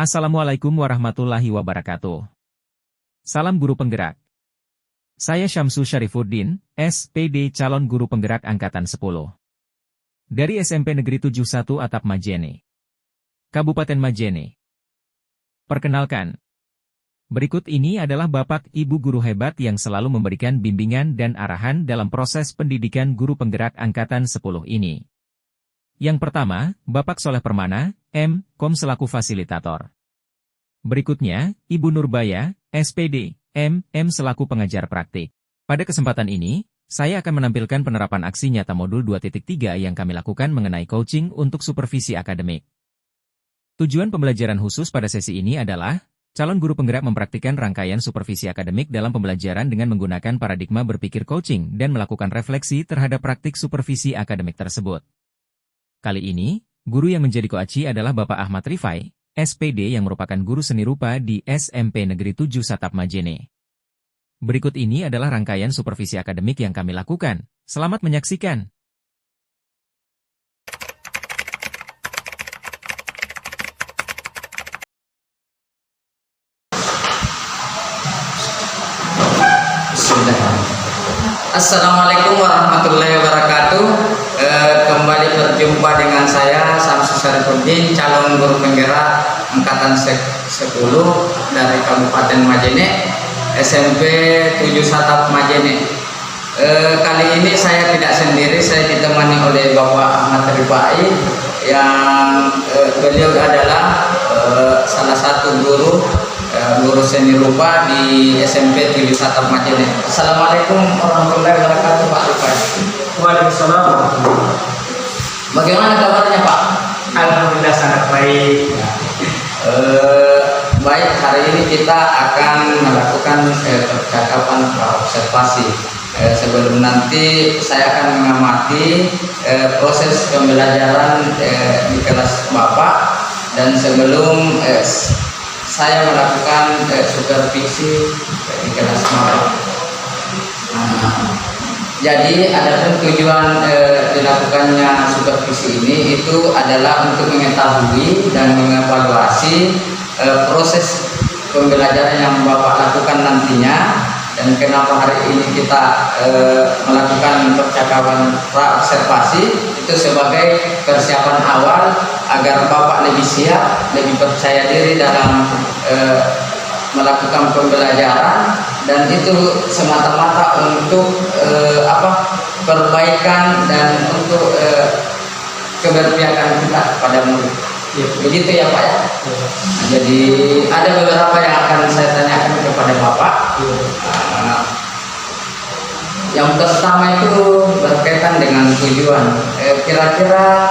Assalamualaikum warahmatullahi wabarakatuh. Salam guru penggerak. Saya Syamsu Syarifuddin, SPD calon guru penggerak Angkatan 10. Dari SMP Negeri 71 Atap Majene, Kabupaten Majene. Perkenalkan, berikut ini adalah Bapak Ibu guru hebat yang selalu memberikan bimbingan dan arahan dalam proses pendidikan guru penggerak Angkatan 10 ini. Yang pertama, Bapak Soleh Permana, M.Com selaku fasilitator. Berikutnya, Ibu Nurbaya, SPD, M.M selaku pengajar praktik. Pada kesempatan ini, saya akan menampilkan penerapan aksi nyata modul 2.3 yang kami lakukan mengenai coaching untuk supervisi akademik. Tujuan pembelajaran khusus pada sesi ini adalah, calon guru penggerak mempraktikkan rangkaian supervisi akademik dalam pembelajaran dengan menggunakan paradigma berpikir coaching dan melakukan refleksi terhadap praktik supervisi akademik tersebut. Kali ini, guru yang menjadi koaci adalah Bapak Ahmad Rifai, SPD yang merupakan guru seni rupa di SMP Negeri 7 Atap Majene. Berikut ini adalah rangkaian supervisi akademik yang kami lakukan. Selamat menyaksikan. Assalamualaikum warahmatullahi wabarakatuh. Kembali berjumpa dengan saya Syamsu Syarifuddin, calon guru penggerak Angkatan 10 dari Kabupaten Majene, SMP 7 Atap Majene. Kali ini saya tidak sendiri, saya ditemani oleh Bapak Ahmad Rifai yang beliau adalah salah satu guru seni rupa di SMP 7 Atap Majene. Assalamualaikum warahmatullahi wabarakatuh, Pak Rifai. Waalaikumsalam warahmatullahi wabarakatuh. Bagaimana kabarnya, Pak? Alhamdulillah sangat baik. Baik, hari ini kita akan melakukan percakapan observasi. Sebelum nanti saya akan mengamati proses pembelajaran di kelas Bapak, dan sebelum saya melakukan supervisi di kelas Bapak. Jadi adapun tujuan dilakukannya supervisi ini itu adalah untuk mengetahui dan mengevaluasi proses pembelajaran yang Bapak lakukan nantinya, dan kenapa hari ini kita melakukan percakapan pra-observasi itu sebagai persiapan awal agar Bapak lebih siap, lebih percaya diri dalam melakukan pembelajaran, dan itu semata-mata untuk perbaikan dan untuk keberpihakan kita kepada murid. Ya, begitu ya Pak ya. Jadi ada beberapa yang akan saya tanyakan kepada Bapak. Yang pertama itu berkaitan dengan tujuan. Kira-kira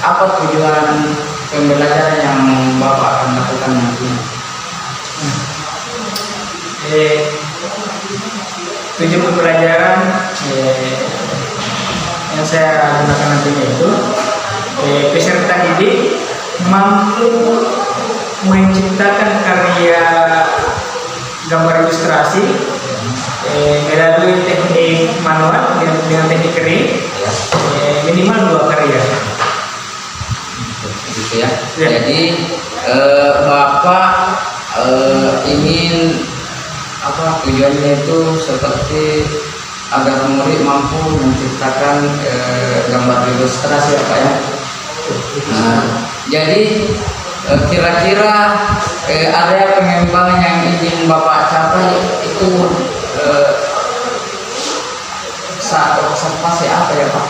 apa tujuan pembelajaran yang Bapak akan lakukan nanti? Tujuan pembelajaran yang saya gunakan nantinya itu peserta didik mampu menciptakan karya gambar ilustrasi melalui teknik manual dengan teknik kering, minimal 2 karya. Gitu ya. Jadi Bapak ingin tujuannya itu seperti agar murid mampu menciptakan gambar ilustrasi apa ya. Jadi kira-kira area pengembangan yang ingin Bapak capai itu saat observasi apa ya Pak?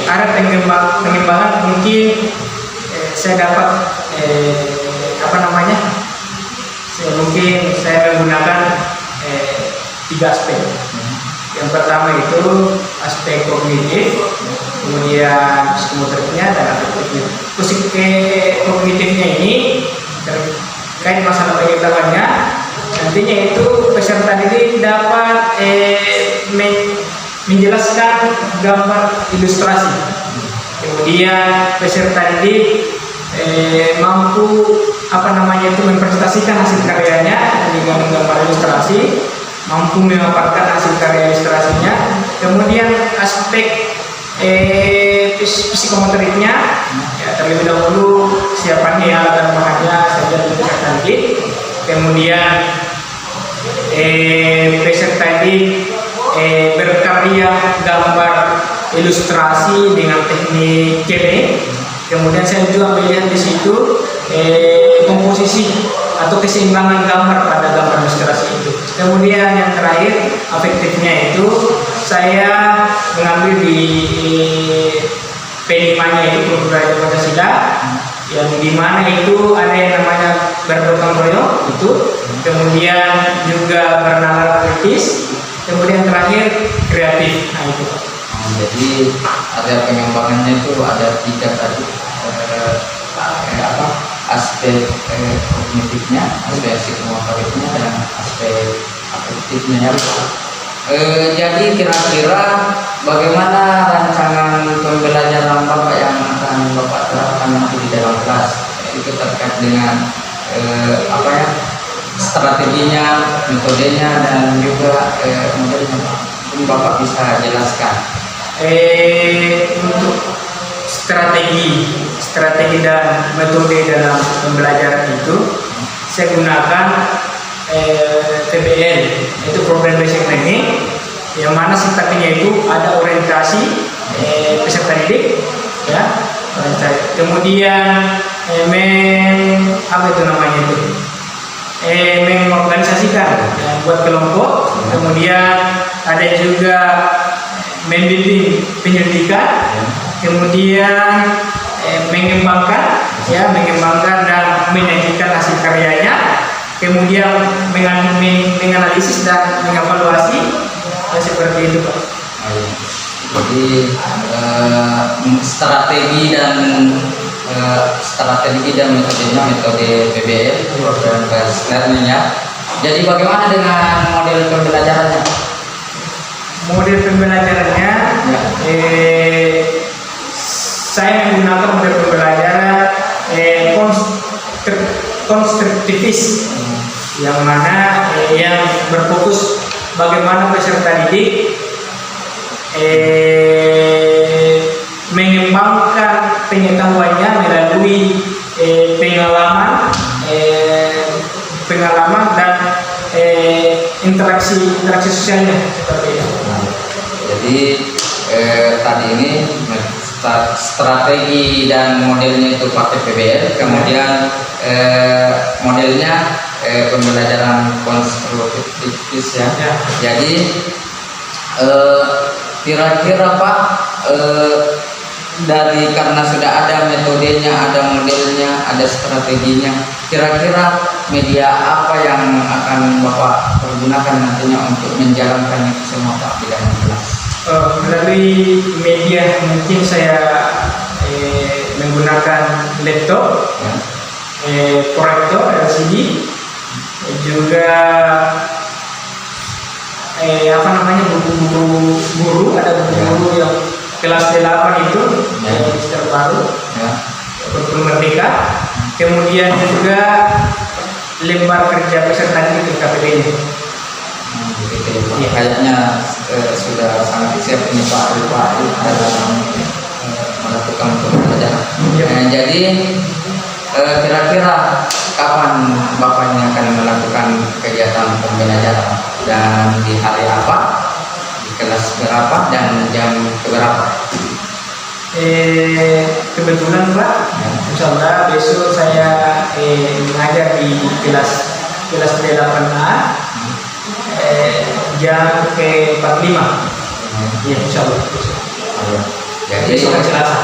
Area pengembangan mungkin saya dapat mungkin saya menggunakan 3 aspek. Yang pertama itu aspek kognitif, kemudian psikomotoriknya, dan aspek kognitifnya ini terkait masalah pengetahuannya. Nantinya itu peserta didik dapat menjelaskan gambar ilustrasi. Kemudian peserta didik mampu mempresentasikan hasil karyanya dengan gambar ilustrasi, mampu memaparkan hasil karya ilustrasinya. Kemudian aspek psikomotoriknya, ya, terlebih dahulu siapannya ya, alat dan bahannya saja peserta didik. Kemudian peserta didik berkarya gambar ilustrasi dengan teknik keme. Kemudian saya juga melihat di situ komposisi atau keseimbangan gambar pada gambar ilustrasi itu. Kemudian yang terakhir afektifnya itu saya mengambil di P5-nya itu Budaya Pancasila, yang dimana itu ada yang namanya bergotong royong itu, kemudian juga bernalar kritis, kemudian terakhir kreatif. Nah itu. Jadi area pengembangannya itu ada 3 tadi, aspek kognitifnya, aspek psikomotoriknya, dan aspek afektifnya. Jadi kira-kira bagaimana rancangan pembelajaran Bapak yang akan Bapak terapkan nanti di dalam kelas? Itu terkait dengan strateginya, metodenya, dan juga modelnya. Mungkin Bapak bisa jelaskan. Untuk strategi dan metode dalam pembelajaran itu saya gunakan PBL, itu Problem Based Learning, yang mana sifatnya itu ada orientasi peserta didik, ya, kemudian mengorganisasikan, buat kelompok, kemudian ada juga membimbing penyelidikan, kemudian mengembangkan dan menyajikan hasil karyanya, kemudian menganalisis dan mengevaluasi, seperti itu, Pak. Jadi strategi dan metodenya metode PBL, Program Based Learning, ya. Jadi bagaimana dengan model pembelajarannya? Model pembelajarannya, saya menggunakan model pembelajaran konstruktivis, yang mana yang berfokus bagaimana peserta didik mengembangkan pengetahuannya melalui pengalaman dan interaksi sosialnya, seperti itu. Jadi tadi ini strategi dan modelnya itu pakai PBL, kemudian modelnya pembelajaran konstruktivis, ya. Jadi kira-kira Pak, karena sudah ada metodenya, ada modelnya, ada strateginya, kira-kira media apa yang akan Bapak pergunakan nantinya untuk menjalankan itu semua, Pak, di dalam kelas? Melalui media mungkin saya menggunakan laptop, Ya. proyektor LCD, juga buku-buku guru, ada buku guru yang kelas 8 itu, yang terbaru, Kurikulum Merdeka, kemudian juga lembar kerja peserta didik KPD-nya. Kayaknya sudah sangat siap ini Pak dalam melakukan pembelajaran. Jadi kira-kira kapan Bapaknya akan melakukan kegiatan pembelajaran, dan di hari apa, di kelas berapa, dan jam berapa? Kebetulan Pak, insya Allah besok saya mengajar di kelas 8A, jam ke-45. Ya, insya Allah. Jadi Besok Selasa.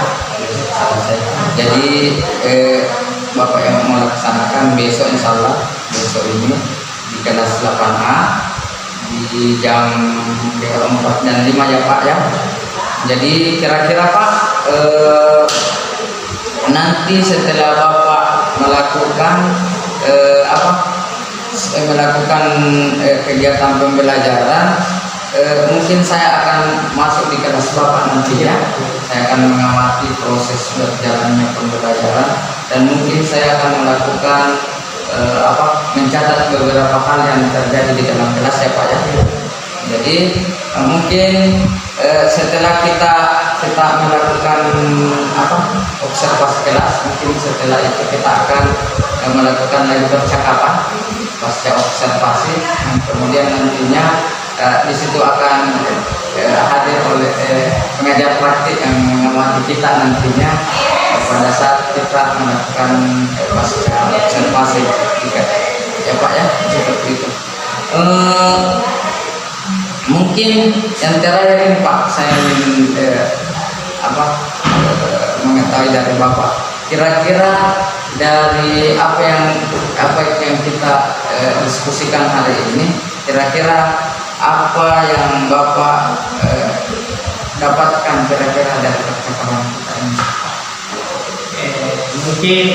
Jadi Bapak yang melaksanakan besok, insya Allah besok ini di kelas 8A di jam 4 dan 5, ya Pak, ya. Jadi kira-kira Pak, nanti setelah Bapak melakukan kegiatan pembelajaran, mungkin saya akan masuk di kelas Bapak nanti, ya. Saya akan mengamati proses berjalannya pembelajaran, dan mungkin saya akan melakukan mencatat beberapa hal yang terjadi di dalam kelas, ya Pak, ya. Jadi mungkin setelah kita kita melakukan observasi kelas. Mungkin setelah itu kita akan melakukan lagi percakapan pasca observasi. Kemudian nantinya di situ akan hadir oleh pengajar praktik yang mengamati kita nantinya pada saat kita melakukan pasca observasi. Ya Pak ya, seperti itu. Mungkin yang terakhir ini Pak, saya ingin mengetahui dari Bapak, kira-kira dari apa yang kita diskusikan hari ini, kira-kira apa yang Bapak dapatkan kira-kira dari percakapan kita ini? Mungkin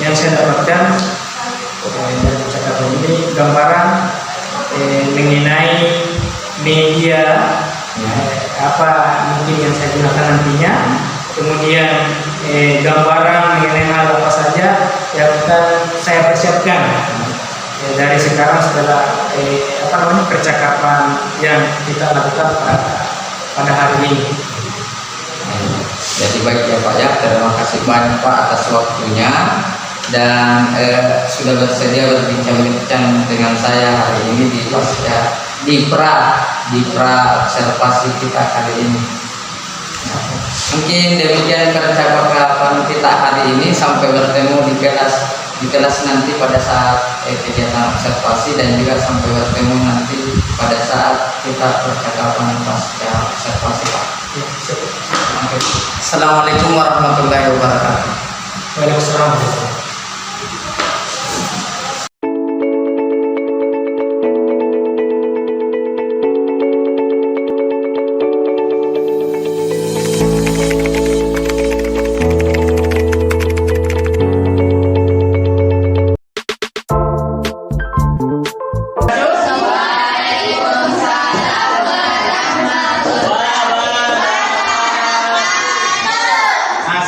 yang saya dapatkan dari percakapan ini gambaran mengenai media apa mungkin yang saya gunakan nantinya, kemudian gambaran mengenai hal apa saja yang akan saya persiapkan dari sekarang setelah percakapan yang kita lakukan pada hari ini. Jadi baik ya Pak ya, terima kasih banyak Pak atas waktunya dan sudah bersedia berbincang-bincang dengan saya hari ini di pra observasi kita kali ini. Mungkin demikian percakapan kita hari ini, sampai bertemu di kelas nanti pada saat kegiatan observasi, dan juga sampai bertemu nanti pada saat kita percakapan pasca observasi Pak. Assalamualaikum warahmatullahi wabarakatuh. Waalaikumsalam.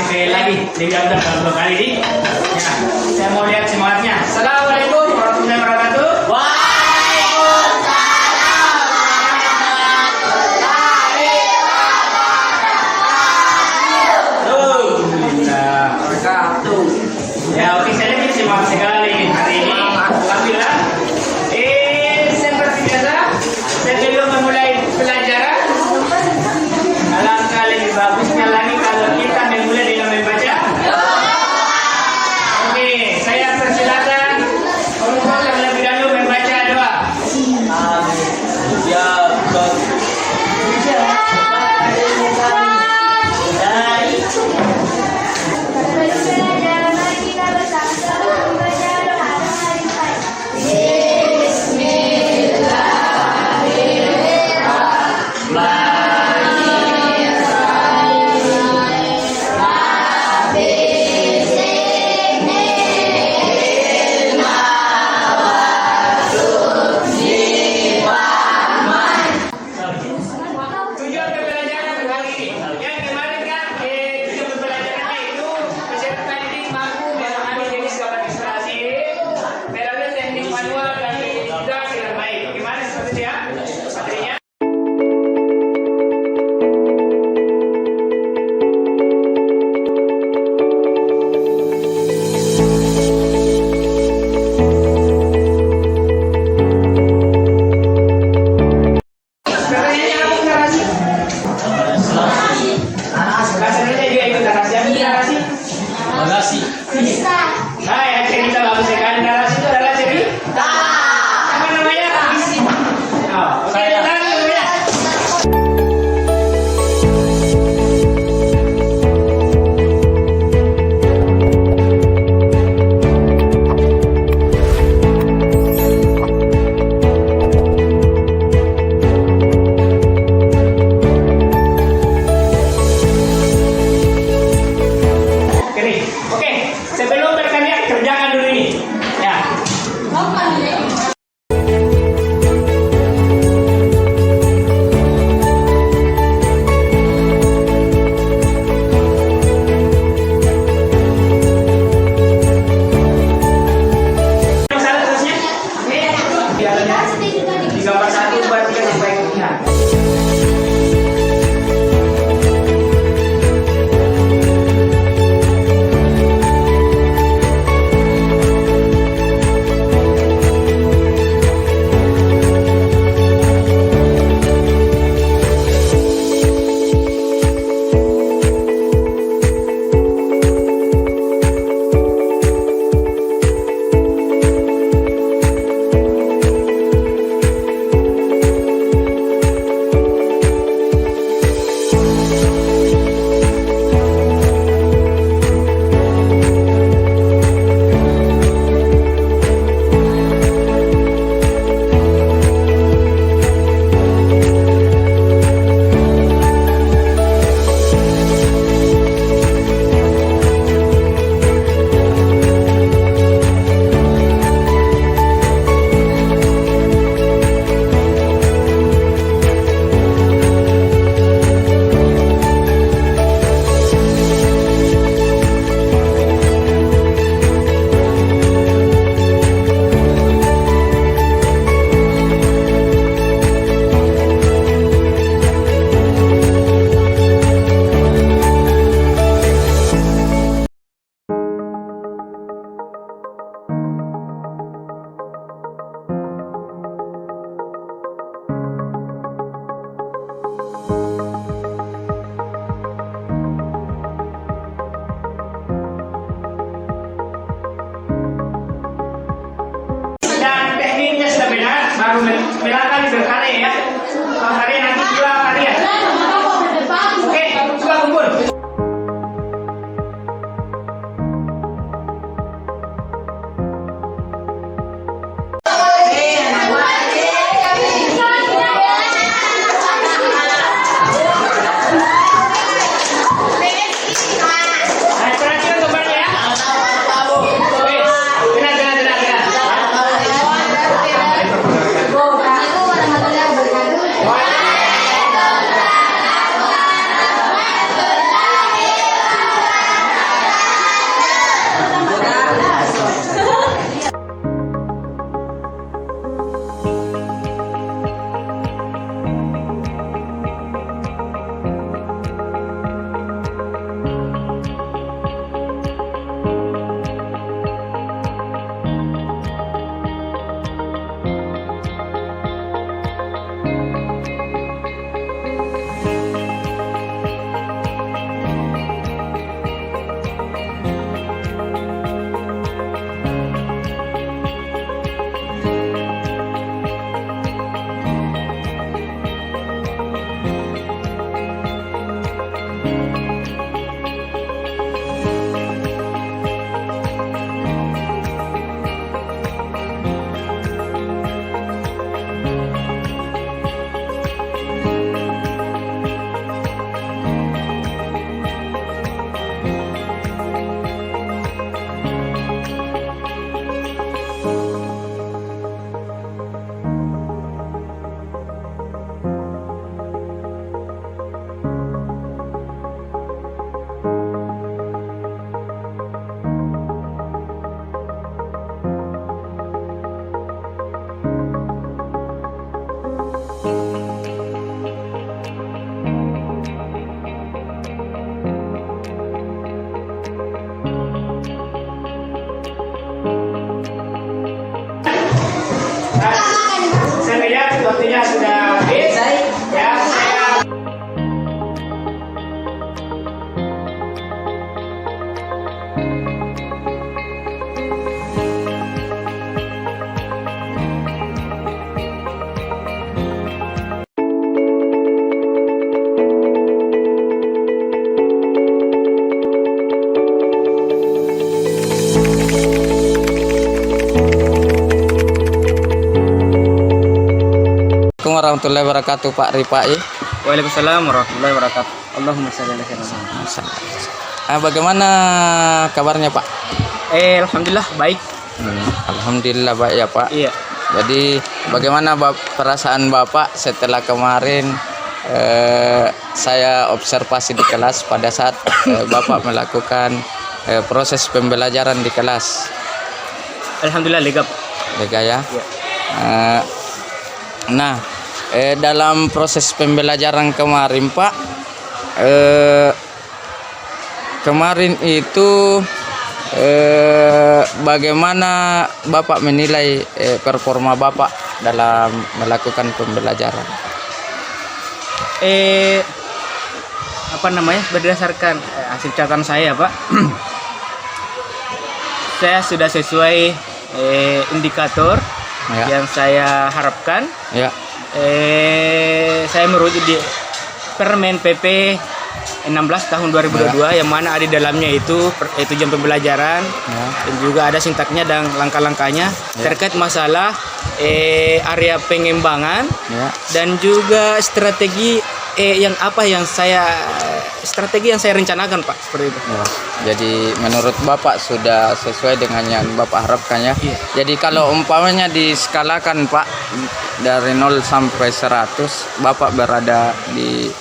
Sekali lagi, Dewi Abdul kalau kali ini Silakan berkarya ya. Bang Karya nanti juga karya. Oke, coba kumpul. Nah, perhatikan gambarnya ya. Oke, tenang. Saya lihat waktunya sudah habis. Ya, saya Assalamualaikum warahmatullahi wabarakatuh, Pak Ripai. Waalaikumsalam warahmatullahi wabarakatuh. Allahumma shalli ala sayyidina. Bagaimana kabarnya, Pak? Alhamdulillah baik. Alhamdulillah baik ya, Pak. Iya. Jadi bagaimana perasaan Bapak setelah kemarin saya observasi di kelas pada saat Bapak melakukan proses pembelajaran di kelas? Alhamdulillah lega. Lega ya? Iya. Nah, dalam proses pembelajaran kemarin, Pak, kemarin itu bagaimana Bapak menilai performa Bapak dalam melakukan pembelajaran? Berdasarkan hasil catatan saya, Pak, saya sudah sesuai indikator yang saya harapkan. Ya. Saya merujuk di Permen PP 16 tahun 2022 yang mana ada di dalamnya itu jam pembelajaran dan juga ada sintaknya dan langkah-langkahnya terkait masalah area pengembangan dan juga strategi strategi yang saya rencanakan, Pak, seperti itu. Ya. Jadi menurut Bapak sudah sesuai dengan yang Bapak harapkan ya. Iya. Jadi kalau umpamanya diskalakan, Pak, dari 0 sampai 100, Bapak berada di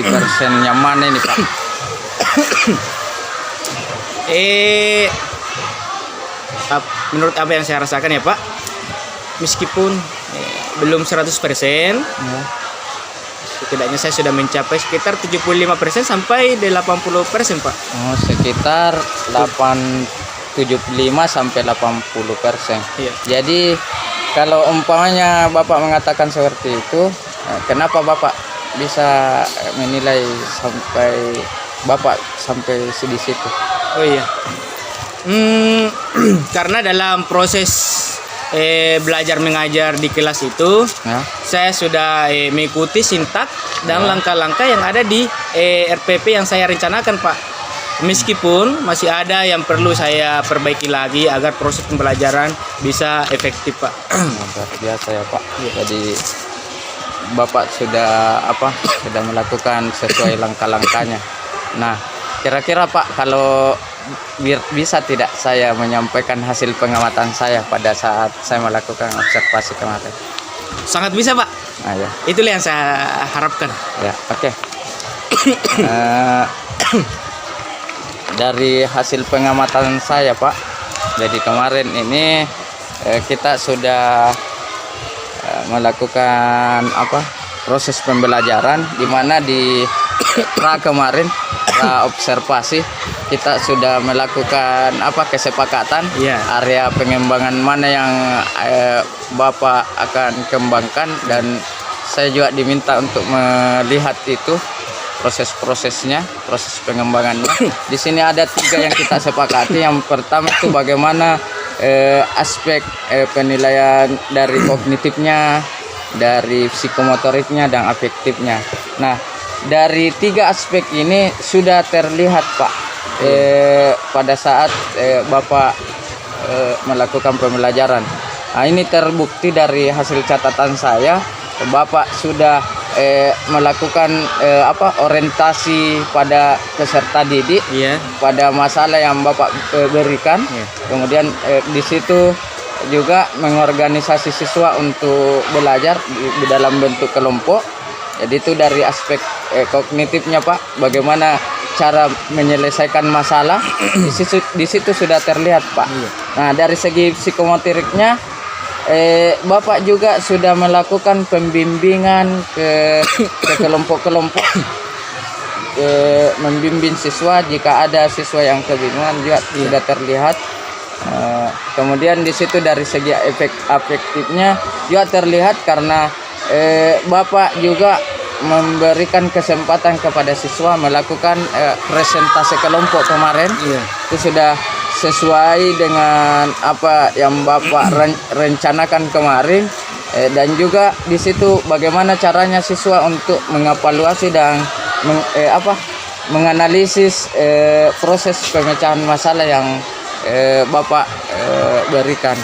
persen yang mana ini, Pak? Menurut apa yang saya rasakan ya, Pak, meskipun belum 100%, setidaknya saya sudah mencapai sekitar 75% sampai 80%, Pak. Oh, sekitar 75 sampai 80%. Iya. Jadi kalau umpamanya Bapak mengatakan seperti itu, kenapa Bapak bisa menilai sampai di situ? Oh iya. Karena dalam proses belajar mengajar di kelas itu, Ya. saya sudah mengikuti sintak dan langkah-langkah yang ada di RPP yang saya rencanakan, Pak. Meskipun masih ada yang perlu saya perbaiki lagi agar proses pembelajaran bisa efektif, Pak. Luar biasa ya Pak. Jadi Bapak sudah sudah melakukan sesuai langkah-langkahnya. Nah, kira-kira Pak, kalau bisa tidak saya menyampaikan hasil pengamatan saya pada saat saya melakukan observasi kemarin? Sangat bisa, Pak. Nah, ya. Itulah yang saya harapkan. Ya, oke. Dari hasil pengamatan saya Pak, jadi kemarin ini kita sudah melakukan proses pembelajaran, di mana di kemarin observasi kita sudah melakukan kesepakatan area pengembangan mana yang Bapak akan kembangkan, dan saya juga diminta untuk melihat itu proses pengembangannya. Di sini ada 3 yang kita sepakati. Yang pertama itu bagaimana aspek penilaian dari kognitifnya, dari psikomotoriknya dan afektifnya. Nah, dari 3 aspek ini sudah terlihat Pak pada saat Bapak melakukan pembelajaran. Nah, ini terbukti dari hasil catatan saya. Bapak sudah melakukan orientasi pada peserta didik pada masalah yang Bapak berikan. Kemudian di situ juga mengorganisasi siswa untuk belajar di dalam bentuk kelompok. Jadi itu dari aspek kognitifnya Pak, bagaimana cara menyelesaikan masalah. Di situ sudah terlihat Pak. Nah, dari segi psikomotoriknya Bapak juga sudah melakukan pembimbingan ke kelompok-kelompok, membimbing siswa jika ada siswa yang kebingungan juga sudah terlihat. Kemudian di situ dari segi afektifnya juga terlihat, karena Bapak juga memberikan kesempatan kepada siswa melakukan presentasi kelompok kemarin. Itu sudah sesuai dengan apa yang Bapak rencanakan kemarin, dan juga di situ bagaimana caranya siswa untuk mengevaluasi dan menganalisis proses pemecahan masalah yang Bapak berikan.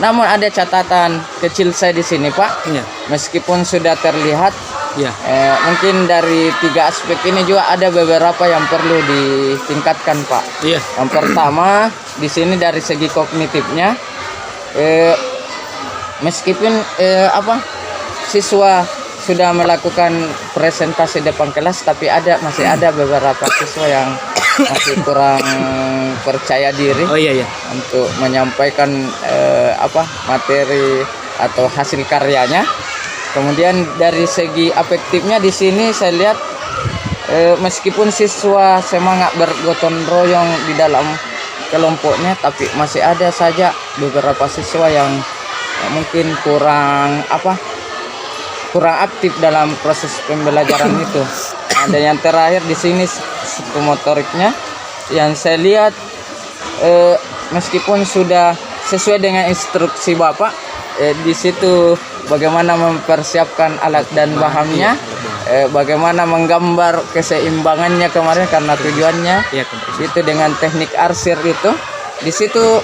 Namun ada catatan kecil saya di sini Pak. Meskipun sudah terlihat, mungkin dari 3 aspek ini juga ada beberapa yang perlu ditingkatkan Pak. Yang pertama di sini dari segi kognitifnya, meskipun siswa sudah melakukan presentasi depan kelas, tapi masih ada beberapa siswa yang masih kurang percaya diri untuk menyampaikan materi atau hasil karyanya. Kemudian dari segi afektifnya di sini saya lihat meskipun siswa semangat bergotong royong di dalam kelompoknya, tapi masih ada saja beberapa siswa yang mungkin kurang aktif dalam proses pembelajaran itu. Dan yang terakhir di sini psikomotoriknya yang saya lihat meskipun sudah sesuai dengan instruksi Bapak, di situ bagaimana mempersiapkan alat dan bahannya, bagaimana menggambar keseimbangannya kemarin, karena tujuannya itu dengan teknik arsir itu. Di situ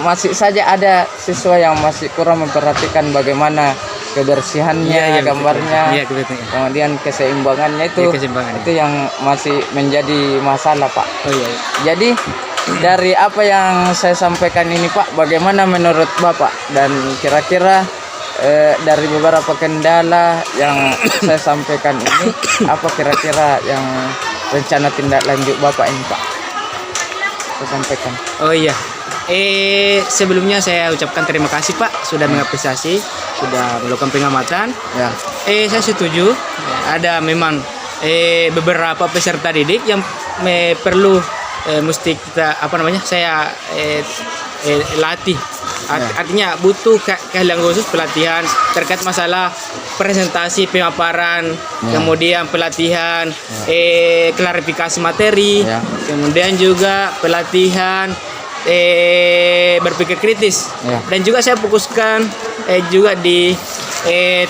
masih saja ada siswa yang masih kurang memperhatikan bagaimana kebersihannya gambarnya, kemudian keseimbangannya itu yang masih menjadi masalah Pak. Jadi dari apa yang saya sampaikan ini Pak, bagaimana menurut Bapak, dan kira-kira dari beberapa kendala yang saya sampaikan ini, apa kira-kira yang rencana tindak lanjut Bapak ini Pak saya sampaikan? Sebelumnya saya ucapkan terima kasih Pak sudah mengapresiasi, sudah melakukan pengamatan. Saya setuju, ada memang beberapa peserta didik yang perlu mesti kita saya latih. Artinya butuh keahlian khusus pelatihan terkait masalah presentasi, pemaparan, kemudian pelatihan klarifikasi materi, kemudian juga pelatihan berpikir kritis. Ya. Dan juga saya fokuskan juga di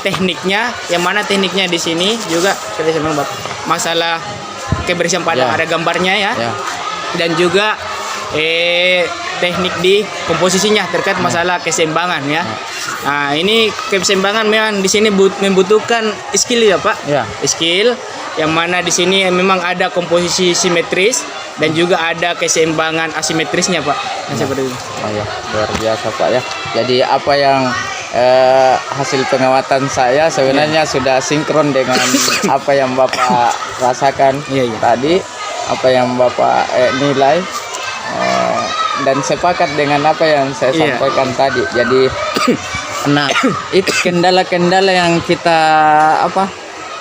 tekniknya, yang mana tekniknya di sini juga kita sama masalah kebersihan padang, Ya. ada gambarnya ya. Ya. Dan juga teknik di komposisinya terkait masalah keseimbangan ya. Nah, ini keseimbangan memang di sini membutuhkan skill ya, Pak. Ya. Skill yang mana di sini memang ada komposisi simetris dan juga ada keseimbangan asimetrisnya, Pak. Nah, seperti itu. Oh ya, luar biasa Pak ya. Jadi apa yang hasil pengamatan saya sebenarnya sudah sinkron dengan apa yang Bapak rasakan Iya, iya. tadi, apa yang Bapak nilai, dan sepakat dengan apa yang saya Iya. sampaikan tadi. Jadi, nah itu kendala-kendala yang kita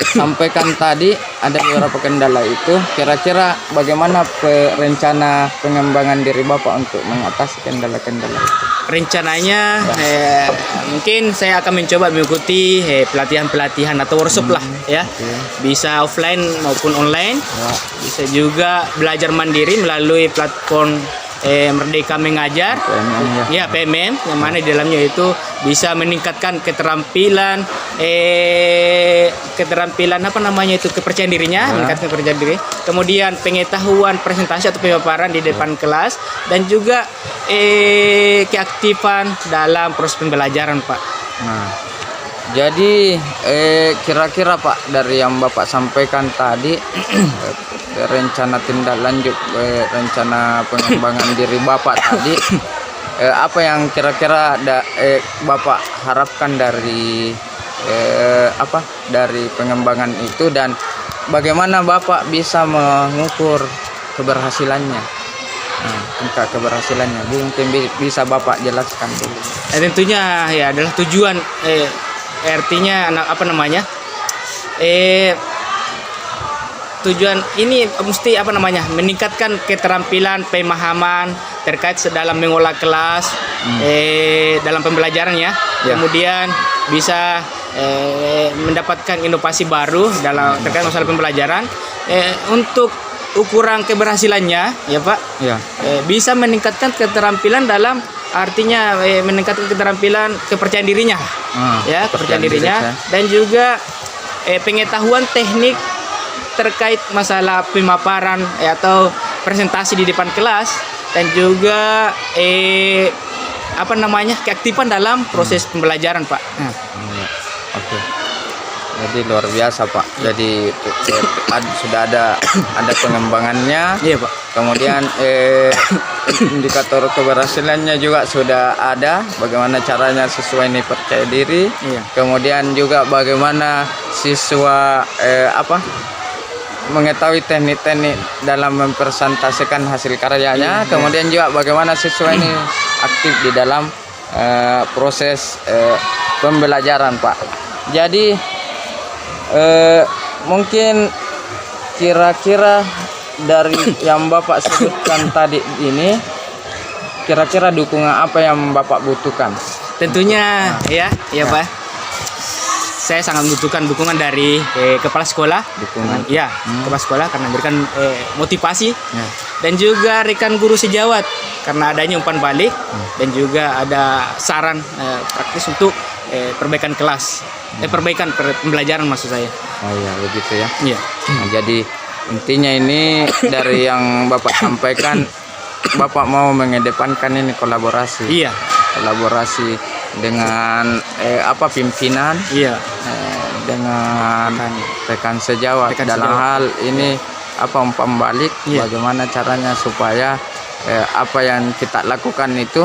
sampaikan tadi, ada beberapa kendala itu. Kira-kira bagaimana rencana pengembangan diri Bapak untuk mengatasi kendala-kendala itu? Rencananya mungkin saya akan mencoba mengikuti pelatihan-pelatihan atau workshop lah ya. Bisa offline maupun online. Ya. Bisa juga belajar mandiri melalui platform Merdeka Mengajar. PMM, Ya, PMM, yang mana di dalamnya itu bisa meningkatkan keterampilan kepercayaan dirinya, meningkatkan kepercayaan diri. Kemudian pengetahuan presentasi atau pemaparan di depan kelas, dan juga keaktifan dalam proses pembelajaran, Pak. Nah, jadi kira-kira Pak, dari yang Bapak sampaikan tadi, rencana tindak lanjut, rencana pengembangan diri Bapak tadi, apa yang kira-kira Bapak harapkan dari dari pengembangan itu, dan bagaimana Bapak bisa mengukur keberhasilannya? Nah, tingkat keberhasilannya mungkin bisa Bapak jelaskan dulu. Tentunya ya adalah tujuan artinya tujuan ini mesti meningkatkan keterampilan pemahaman terkait dalam mengolah kelas, dalam pembelajaran ya. Kemudian bisa mendapatkan inovasi baru dalam terkait masalah pembelajaran. Untuk ukuran keberhasilannya ya Pak, Ya. bisa meningkatkan keterampilan dalam artinya meningkatkan keterampilan kepercayaan dirinya, ya kepercayaan dirinya, dan juga pengetahuan teknik terkait masalah pemaparan atau presentasi di depan kelas, dan juga keaktifan dalam proses pembelajaran, Pak. Nah. Oke. Jadi luar biasa Pak. Jadi sudah ada pengembangannya. Iya Pak. Kemudian indikator keberhasilannya juga sudah ada. Bagaimana caranya siswa ini percaya diri. Iya. Kemudian juga bagaimana siswa mengetahui teknik-teknik dalam mempresentasikan hasil karyanya. Kemudian juga bagaimana siswa ini aktif di dalam proses pembelajaran Pak. Jadi mungkin kira-kira dari yang Bapak sebutkan tadi ini, kira-kira dukungan apa yang Bapak butuhkan? Tentunya ya Pak. Saya sangat membutuhkan dukungan dari kepala sekolah. Dukungan. Ya, kepala sekolah karena memberikan motivasi, dan juga rekan guru sejawat karena adanya umpan balik, dan juga ada saran praktis untuk perbaikan kelas, perbaikan pembelajaran maksud saya. Oh iya, begitu ya. Iya. Nah, jadi intinya ini dari yang Bapak sampaikan, Bapak mau mengedepankan ini kolaborasi. Iya. Kolaborasi dengan pimpinan, dengan rekan sejawat dalam hal ini umpan balik. Bagaimana caranya supaya apa yang kita lakukan itu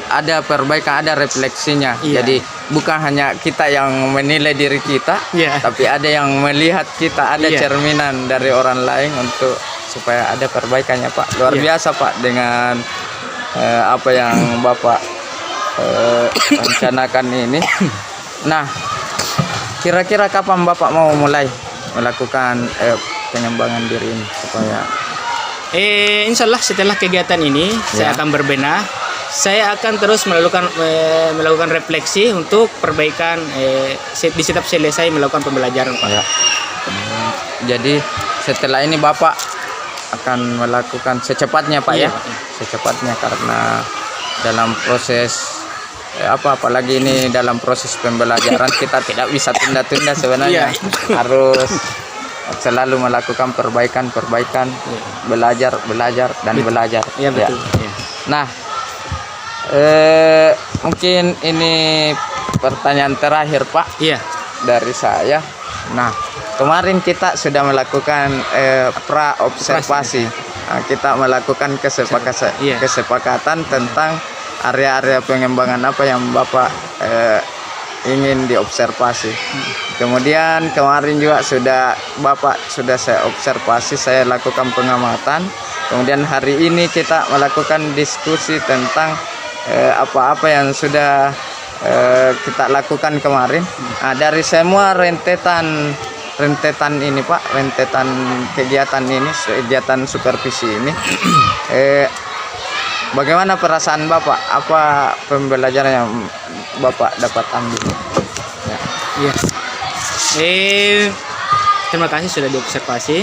ada perbaikan, ada refleksinya. Jadi bukan hanya kita yang menilai diri kita, tapi ada yang melihat kita, ada cerminan dari orang lain untuk supaya ada perbaikannya Pak. Luar biasa Pak dengan apa yang Bapak rencanakan ini. Nah, kira-kira kapan Bapak mau mulai melakukan pengembangan diri ini supaya Insya Allah setelah kegiatan ini saya akan berbenah. Saya akan terus melakukan refleksi untuk perbaikan di setiap selesai melakukan pembelajaran Pak. Jadi setelah ini Bapak akan melakukan secepatnya Pak Iya, ya. Pak. Secepatnya karena dalam proses apalagi ini dalam proses pembelajaran kita tidak bisa tunda-tunda sebenarnya. Iya. Harus selalu melakukan perbaikan, belajar dan belajar. Iya, Ya. betul. Iya. Nah, mungkin ini pertanyaan terakhir Pak Iya. dari saya. Nah, kemarin kita sudah melakukan pra-observasi. Nah, kita melakukan Iya. kesepakatan tentang area-area pengembangan apa yang Bapak ingin diobservasi. Kemudian kemarin juga Bapak sudah saya observasi, saya lakukan pengamatan. Kemudian hari ini kita melakukan diskusi tentang apa-apa yang sudah kita lakukan kemarin. Nah, dari semua rentetan ini Pak, rentetan kegiatan supervisi ini, bagaimana perasaan Bapak? Apa pembelajaran yang Bapak dapat ambil? Ya. Iya. Terima kasih sudah diobservasi.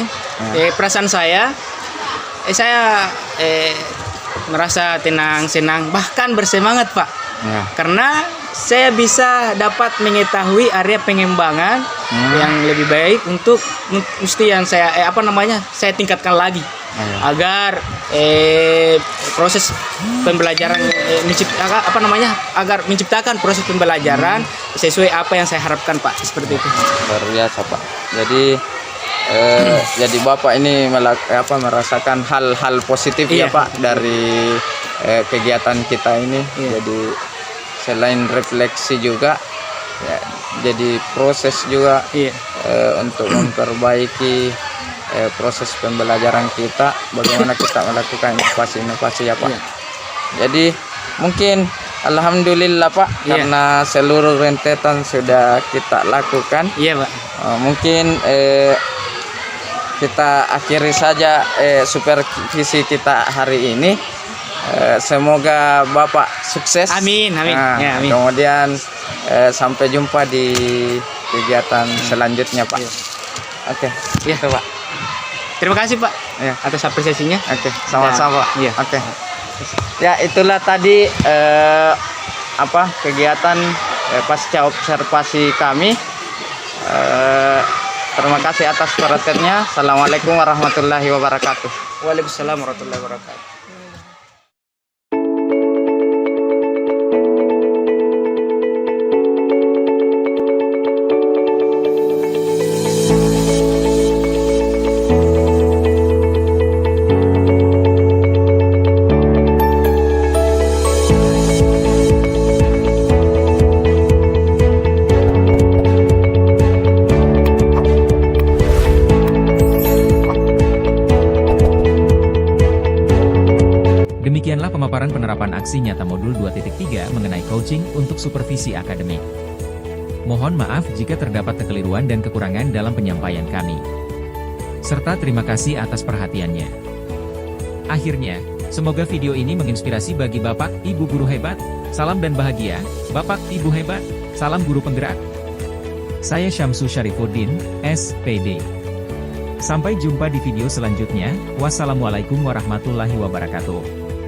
Perasaan saya merasa tenang, senang, bahkan bersemangat Pak. Ya. Karena saya bisa dapat mengetahui area pengembangan yang lebih baik untuk mesti yang saya saya tingkatkan lagi agar proses pembelajaran agar menciptakan proses pembelajaran sesuai apa yang saya harapkan Pak, seperti itu. Luar biasa Pak. Jadi Bapak ini merasakan hal-hal positif ya Iya. Pak dari kegiatan kita ini. Iya. Jadi selain refleksi juga ya, jadi proses juga Iya. untuk memperbaiki proses pembelajaran kita, bagaimana kita melakukan inovasi-inovasi ya Pak. Iya. Jadi mungkin alhamdulillah Pak, Iya. karena seluruh rentetan sudah kita lakukan. Iya Pak. Mungkin kita akhiri saja supervisi kita hari ini. Semoga Bapak sukses. Amin, amin. Nah, Ya, amin. Kemudian sampai jumpa di kegiatan selanjutnya Pak. Iya. Oke, Iya. itu Pak. Terima kasih Pak Ya. atas apresiasinya. Oke, sama-sama. Iya. Oke. Ya, itulah tadi kegiatan pasca observasi kami. Terima kasih atas perhatiannya. Assalamualaikum warahmatullahi wabarakatuh. Waalaikumsalam warahmatullahi wabarakatuh. Demikianlah pemaparan penerapan aksi nyata modul 2.3 mengenai coaching untuk supervisi akademik. Mohon maaf jika terdapat kekeliruan dan kekurangan dalam penyampaian kami. Serta terima kasih atas perhatiannya. Akhirnya, semoga video ini menginspirasi bagi Bapak, Ibu guru hebat. Salam dan bahagia, Bapak, Ibu hebat. Salam guru penggerak. Saya Syamsu Syarifuddin, SPD. Sampai jumpa di video selanjutnya. Wassalamualaikum warahmatullahi wabarakatuh.